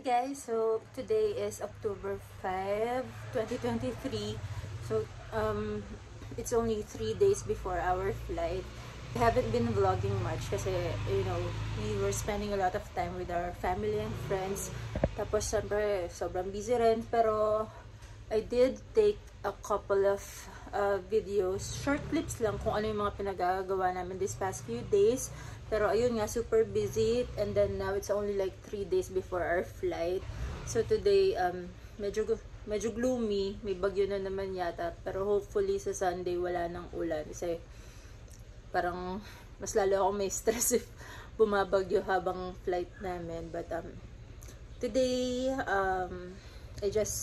guys, so today is October 5, 2023. So it's only 3 days before our flight. We haven't been vlogging much kasi we were spending a lot of time with our family and friends. Tapos siyempre sobrang busy rin, pero I did take a couple of videos, short clips lang kung ano yung mga pinagagawa namin this past few days. Pero ayun nga, super busy, and then now it's only like 3 days before our flight. So today, medyo gloomy, may bagyo na naman yata, pero hopefully sa Sunday wala nang ulan kasi parang mas lalo ako may stress if bumabagyo habang flight namin. But today, I just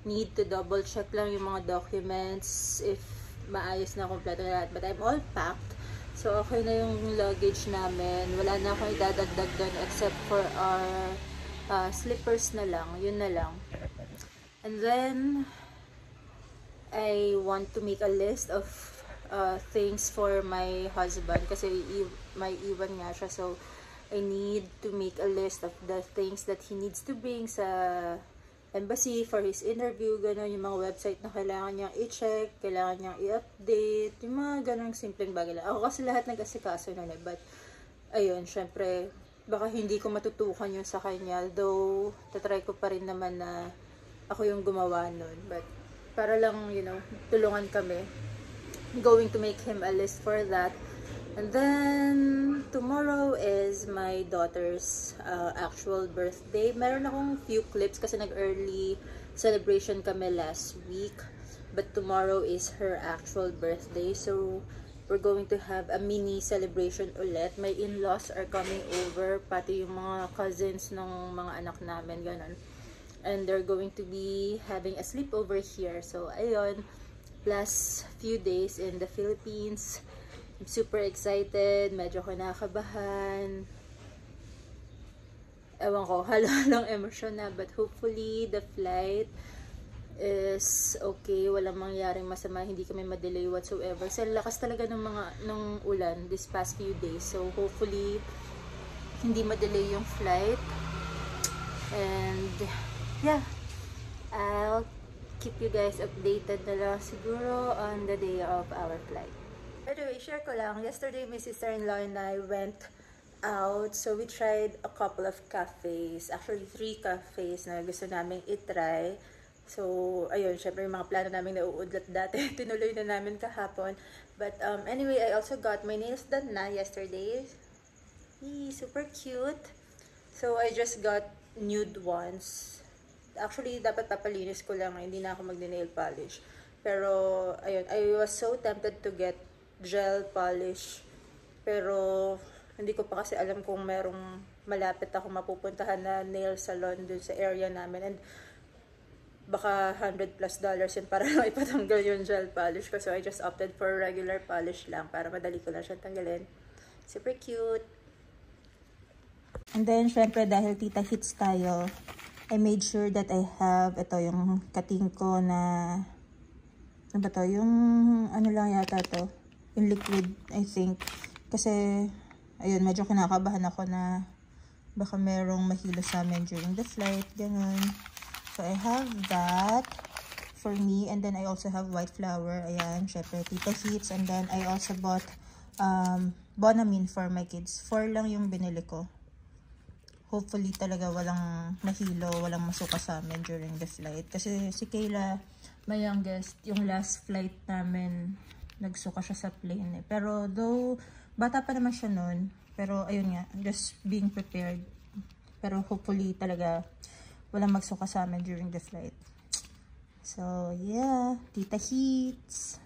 need to double check lang yung mga documents if maayos na, kompleto na lahat, but I'm all packed. So, okay na yung luggage namin. Wala na akong idadagdag doon except for our slippers na lang. Yun na lang. And then, I want to make a list of things for my husband kasi may iwan nga siya. So, I need to make a list of the things that he needs to bring sa embassy for his interview, gano'n, yung mga website na kailangan niyang i-check, kailangan niyang i-update, yung mga gano'ng simpleng bagay lang. Ako kasi lahat nag-asikaso na eh, but ayun, syempre, baka hindi ko matutukan yun sa kanya, though, tatry ko pa rin naman na ako yung gumawa nun, but para lang, tulungan kami. I'm going to make him a list for that. And then, tomorrow is my daughter's actual birthday. Meron akong few clips kasi nag-early celebration kami last week. But tomorrow is her actual birthday. So, we're going to have a mini celebration ulit. My in-laws are coming over, pati yung mga cousins ng mga anak namin, ganun. And they're going to be having a sleepover here. So, ayun, last few days in the Philippines. I'm super excited, medyo kinakabahan. Ewan ko, halo-halong emosyon na, but hopefully the flight is okay, walang mangyaring masama, hindi kami ma-delay whatsoever. Sa lakas talaga ng ulan this past few days, so hopefully hindi ma-delay yung flight. And yeah, I'll keep you guys updated na lang siguro on the day of our flight. By the way, share ko lang, yesterday my sister-in-law and I went out, so we tried a couple of cafes, actually 3 cafes na gusto namin itry. So, ayun, syempre yung mga plano namin nauudlat dati, tinuloy na namin kahapon. But anyway, I also got my nails done na yesterday. Super cute. So, I just got nude ones. Actually, dapat papalinis ko lang, hindi na ako mag-nail polish. Pero, ayun, I was so tempted to get gel polish, pero hindi ko pa kasi alam kung merong malapit ako mapupuntahan na nail salon dun sa area namin, and baka $100+ yun para lang ipatanggal yung gel polish ko. So I just opted for regular polish lang para madali ko lang siyang tanggalin. Super cute. And then syempre dahil tita hits tayo, I made sure that I have ito yung cutting ko na ano ba to, yung ano lang yata to, yung liquid, I think. Kasi, ayun, medyo kinakabahan ako na baka merong mahilo sa amin during the flight, ganun. So, I have that for me. And then, I also have white flour. Ayan, syempre, Tita Hits. And then, I also bought Bonamine for my kids. 4 lang yung binili ko. Hopefully, talaga walang mahilo, walang masuka sa amin during the flight. Kasi si Kayla, my youngest, yung last flight namin, nagsuka siya sa plane eh. Pero though, bata pa naman siya nun. Pero ayun nga, just being prepared. Pero hopefully talaga walang magsuka sa amin during the flight. So yeah, Tita Hits.